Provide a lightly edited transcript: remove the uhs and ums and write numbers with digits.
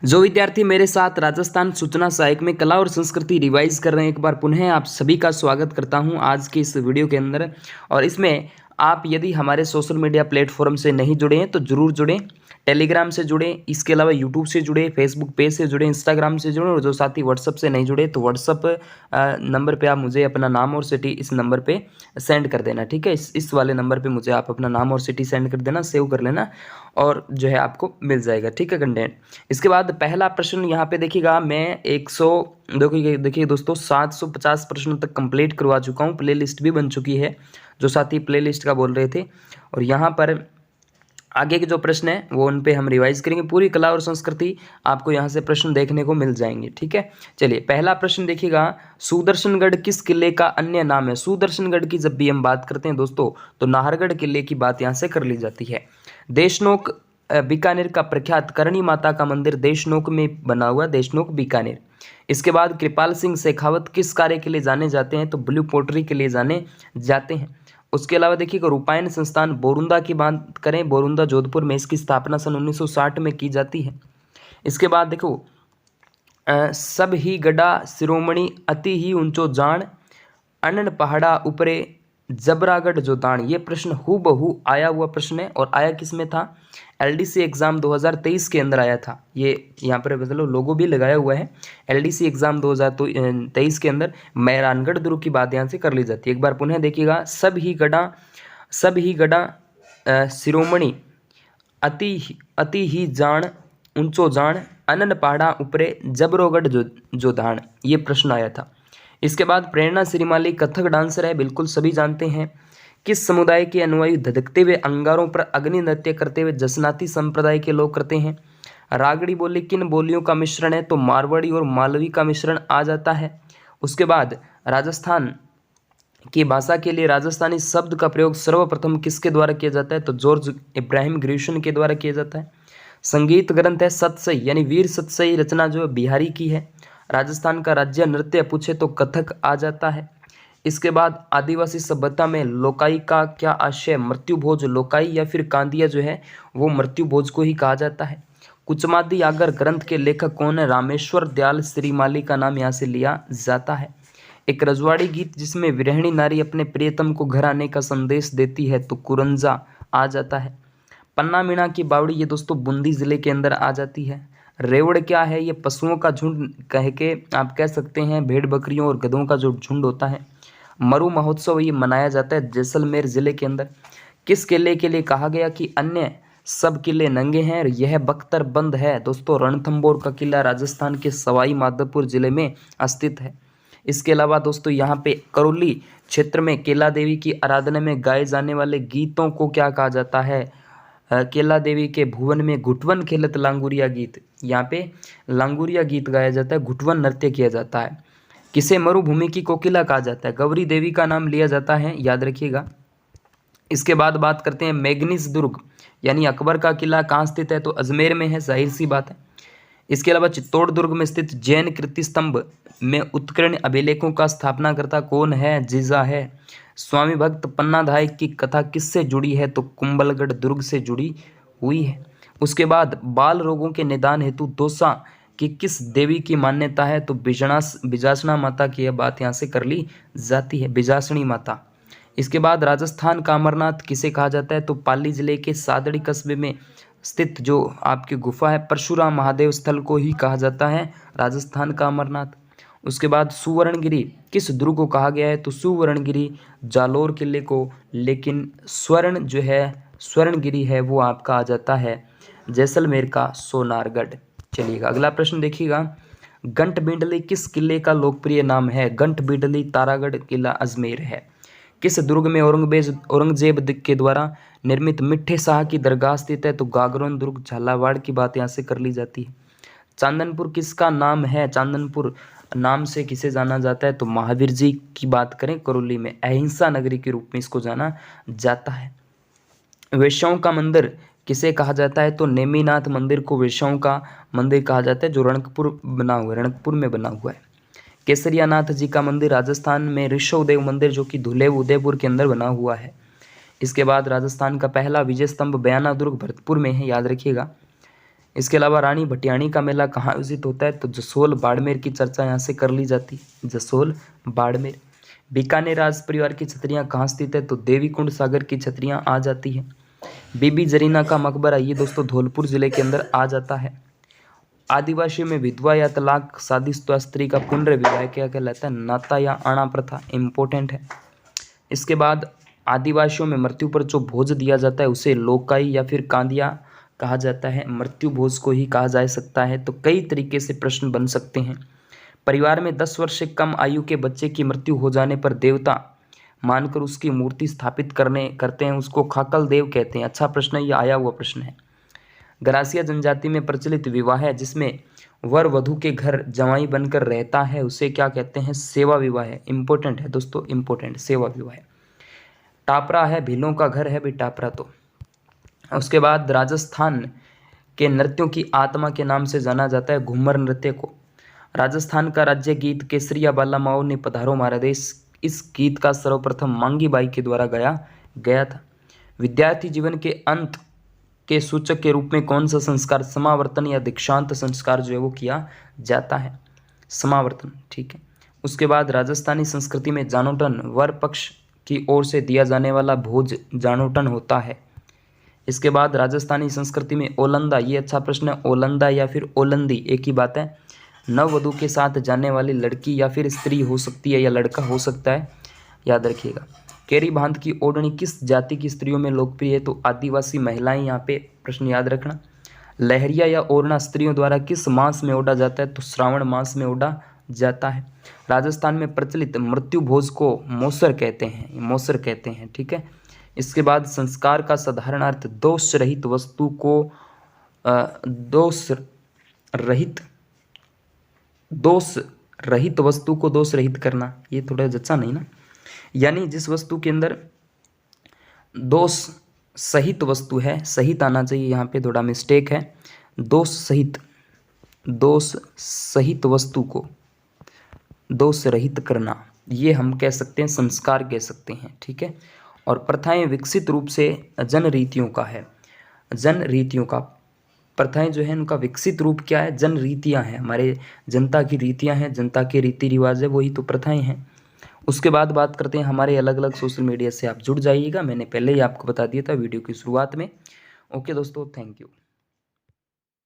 जो विद्यार्थी मेरे साथ राजस्थान सूचना सहायक में कला और संस्कृति रिवाइज कर रहे हैं, एक बार पुनः आप सभी का स्वागत करता हूं आज के इस वीडियो के अंदर। और इसमें आप यदि हमारे सोशल मीडिया प्लेटफॉर्म से नहीं जुड़े हैं तो ज़रूर जुड़ें। टेलीग्राम से जुड़ें, इसके अलावा यूट्यूब से जुड़े, फेसबुक पेज से जुड़े, इंस्टाग्राम से जुड़े, और जो साथी व्हाट्सअप से नहीं जुड़े तो व्हाट्सअप नंबर पे आप मुझे अपना नाम और सिटी इस नंबर पे सेंड कर देना। ठीक है, इस वाले नंबर पे मुझे आप अपना नाम और सिटी सेंड कर देना, सेव कर लेना और जो है आपको मिल जाएगा। ठीक है कंटेंट। इसके बाद पहला प्रश्न यहाँ पे देखिएगा, मैं 100 देखिए दोस्तों 750 प्रश्नों तक कंप्लीट करवा चुका हूँ। प्ले लिस्ट भी बन चुकी है, जो साथी प्ले लिस्ट का बोल रहे थे। और यहाँ पर आगे के जो प्रश्न है वो उन पे हम रिवाइज करेंगे। पूरी कला और संस्कृति आपको यहाँ से प्रश्न देखने को मिल जाएंगे। ठीक है, चलिए पहला प्रश्न देखिएगा, सुदर्शनगढ़ किस किले का अन्य नाम है? सुदर्शनगढ़ की जब भी हम बात करते हैं दोस्तों तो नाहरगढ़ किले की बात यहाँ से कर ली जाती है। देशनोक बीकानेर का प्रख्यात करणी माता का मंदिर देशनोक में बना हुआ, देशनोक बीकानेर। इसके बाद कृपाल सिंह शेखावत किस कार्य के लिए जाने जाते हैं? तो ब्लू पोट्री के लिए जाने जाते हैं। उसके अलावा देखिएगा रूपायन संस्थान बोरुंदा की बात करें, बोरुंदा जोधपुर में इसकी स्थापना सन 1960 में की जाती है। इसके बाद देखो सब ही गड़ा शिरोमणि अति ही ऊंचो जान अनन पहाड़ा ऊपरे जबरागढ़ जो दान। ये प्रश्न हूबहू आया हुआ प्रश्न है और आया किस में था? एलडीसी एग्जाम 2023 के अंदर आया था। ये यहाँ पर मतलब लोगो भी लगाया हुआ है। एलडीसी एग्जाम 2023 के अंदर मेहरानगढ़ दुर्ग की बात यहाँ से कर ली जाती है। एक बार पुनः देखिएगा, सब ही गड़ा शिरोमणि अति ही जान ऊंचो जान अनन पहाड़ा ऊपरे जबरोगढ़ जो धान। ये प्रश्न आया था। इसके बाद प्रेरणा श्रीमाली कथक डांसर है, बिल्कुल सभी जानते हैं। किस समुदाय के अनुयायी धधकते हुए अंगारों पर अग्नि नृत्य करते हुए जसनाती संप्रदाय के लोग करते हैं? रागड़ी बोली किन बोलियों का मिश्रण है? तो मारवाड़ी और मालवी का मिश्रण आ जाता है। उसके बाद राजस्थान की भाषा के लिए राजस्थानी शब्द का प्रयोग सर्वप्रथम किसके द्वारा किया जाता है? तो जॉर्ज इब्राहिम ग्रीशन के द्वारा किया जाता है। संगीत ग्रंथ है सतसई, यानी वीर सतसई रचना जो बिहारी की है। राजस्थान का राज्य नृत्य पूछे तो कथक आ जाता है। इसके बाद आदिवासी सभ्यता में लोकाई का क्या आशय? मृत्यु भोज लोकाई या फिर कांदिया जो है वो मृत्यु भोज को ही कहा जाता है। कुचमादी आगर ग्रंथ के लेखक कौन है? रामेश्वर दयाल श्रीमाली का नाम यहाँ से लिया जाता है। एक रजवाड़ी गीत जिसमें विरहिणी नारी अपने प्रियतम को घर आने का संदेश देती है तो कुरंजा आ जाता है। पन्ना मीणा की बावड़ी ये दोस्तों बूंदी जिले के अंदर आ जाती है। रेवड़ क्या है? ये पशुओं का झुंड कह के आप कह सकते हैं, भेड़ बकरियों और गधों का जो झुंड होता है। मरु महोत्सव ये मनाया जाता है जैसलमेर जिले के अंदर। किस किले के लिए कहा गया कि अन्य सब किले नंगे हैं? यह बख्तर बंद है दोस्तों। रणथंबोर का किला राजस्थान के सवाई माधोपुर जिले में स्थित है। इसके अलावा दोस्तों यहाँ पे करौली क्षेत्र में केला देवी की आराधना में गाए जाने वाले गीतों को क्या कहा जाता है? केला देवी के भुवन में घुटवन खेलत लांगुरिया गीत, यहाँ पे लांगुरिया गीत गाया जाता है, घुटवन नृत्य किया जाता है। किसे मरुभूमि की कोकिला कहा जाता है? गौरी देवी का नाम लिया जाता है, याद रखिएगा। इसके बाद बात करते हैं मैग्नीज दुर्ग, यानी अकबर का किला कहाँ स्थित है? तो अजमेर में है, जाहिर सी बात है। इसके अलावा चित्तौड़ दुर्ग में स्थित जैन कीर्ति स्तंभ में उत्कीर्ण अभिलेखों का स्थापनाकर्ता कौन है? जीजा है। स्वामी भक्त पन्नाधाय की कथा किससे जुड़ी है? तो कुंभलगढ़ दुर्ग से जुड़ी हुई है। उसके बाद बाल रोगों के निदान हेतु दौसा की किस देवी की मान्यता है? तो बिजासना माता की यह बात यहाँ से कर ली जाती है, बिजासनी माता। इसके बाद राजस्थान का अमरनाथ किसे कहा जाता है? तो पाली जिले के सादड़ी कस्बे में स्थित जो आपकी गुफा है परशुराम महादेव स्थल को ही कहा जाता है राजस्थान का अमरनाथ। उसके बाद सुवर्णगिरी किस दुर्ग को कहा गया है? तो सुवर्णगिरी जालोर किले को, लेकिन स्वर्ण जो है स्वर्णगिरी है वो आपका आ जाता है जैसलमेर का सोनारगढ़। चलिएगा अगला प्रश्न देखिएगा, गंट बिंडली किस किले का लोकप्रिय नाम है? गंट बिंडली तारागढ़ किला अजमेर है। किस दुर्ग में औरंगजेब के द्वारा निर्मित मिठे शाह की दरगाह स्थित है? तो गागरोन दुर्ग झालावाड़ की बात यहाँ से कर ली जाती है। चांदनपुर किसका नाम है? चांदनपुर नाम से किसे जाना जाता है? तो महावीर जी की बात करें करौली में अहिंसा नगरी के रूप में इसको जाना जाता है। वेश्याओं का मंदिर किसे कहा जाता है? तो नेमीनाथ मंदिर को वेश्याओं का मंदिर कहा जाता है, जो रणकपुर में बना हुआ है। केसरिया नाथ जी का मंदिर राजस्थान में ऋषभदेव मंदिर जो कि धुलेव उदयपुर के अंदर बना हुआ है। इसके बाद राजस्थान का पहला विजय स्तंभ बयाना दुर्ग भरतपुर में है, याद रखिएगा। इसके अलावा रानी भटियाणी का मेला कहाँ आयोजित होता है? तो जसोल बाड़मेर की चर्चा यहाँ से कर ली जाती है, जसोल बाड़मेर। बीकानेर राज परिवार की छतरियाँ कहाँ स्थित है? तो देवीकुंड सागर की छतरियाँ आ जाती है। बीबी जरीना का मकबरा ये दोस्तों धौलपुर जिले के अंदर आ जाता है। आदिवासियों में विधवा या तलाक शादीशुदा स्त्री का पुनर्विवाह क्या कहलाता है? नाता या आना प्रथा। इम्पोर्टेंट है। इसके बाद आदिवासियों में मृत्यु पर जो भोज दिया जाता है उसे लोकाई या फिर कांदिया कहा जाता है। मृत्यु भोज को ही कहा जा सकता है। तो कई तरीके से प्रश्न बन सकते हैं। परिवार में 10 वर्ष से कम आयु के बच्चे की मृत्यु हो जाने पर देवता मानकर उसकी मूर्ति स्थापित करते हैं, उसको खाकल देव कहते हैं। अच्छा प्रश्न है, ये आया हुआ प्रश्न है। गरासिया जनजाति में प्रचलित विवाह है जिसमें वर वधू के घर जवाई बनकर रहता है, उसे क्या कहते हैं? सेवा विवाह है। इंपॉर्टेंट है दोस्तों, इंपॉर्टेंट, सेवा विवाह है। टापरा है, भीलों का घर है भाई टापरा। तो उसके बाद राजस्थान के नृत्यों की आत्मा के नाम से जाना जाता है घूमर नृत्य को। राजस्थान का राज्य गीत केसरिया बाला माओ ने पधारो हमारा देश, इस गीत का सर्वप्रथम मांगी बाई के द्वारा गाया गया था। विद्यार्थी जीवन के अंत के सूचक के रूप में कौन सा संस्कार समावर्तन या दीक्षांत संस्कार जो है वो किया जाता है? समावर्तन, ठीक है। उसके बाद राजस्थानी संस्कृति में जानोटन वर पक्ष की ओर से दिया जाने वाला भोज जानोटन होता है। इसके बाद राजस्थानी संस्कृति में ओलंदा, ये अच्छा प्रश्न है, ओलंदा या फिर ओलंदी एक ही बात है। नववधू के साथ जाने वाली लड़की या फिर स्त्री हो सकती है या लड़का हो सकता है, याद रखिएगा। केरी बांध की ओढ़नी किस जाति की स्त्रियों में लोकप्रिय है? तो आदिवासी महिलाएं, यहाँ पे प्रश्न याद रखना। लहरिया या ओढ़ना स्त्रियों द्वारा किस मास में ओढ़ा जाता है? तो श्रावण मास में ओढ़ा जाता है। राजस्थान में प्रचलित मृत्यु भोज को मोसर कहते हैं, मोसर कहते हैं, ठीक है। इसके बाद संस्कार का साधारण अर्थ दोष रहित वस्तु को दोष रहित वस्तु को दोष रहित करना, ये थोड़ा जच्चा नहीं ना, यानी जिस वस्तु के अंदर दोष सहित वस्तु है, सहित आना चाहिए, यहाँ पे थोड़ा मिस्टेक है। दोष सहित वस्तु को दोष रहित करना, ये हम कह सकते हैं, संस्कार कह सकते हैं, ठीक है। और प्रथाएं विकसित रूप से जन रीतियों का है। जन रीतियों का, प्रथाएं जो है उनका विकसित रूप क्या है? जन रीतियाँ हैं, हमारे जनता की रीतियाँ हैं, जनता के रीति रिवाज है, वही तो प्रथाएं हैं। उसके बाद बात करते हैं हमारे अलग अलग सोशल मीडिया से आप जुड़ जाइएगा, मैंने पहले ही आपको बता दिया था वीडियो की शुरुआत में। ओके दोस्तों, थैंक यू।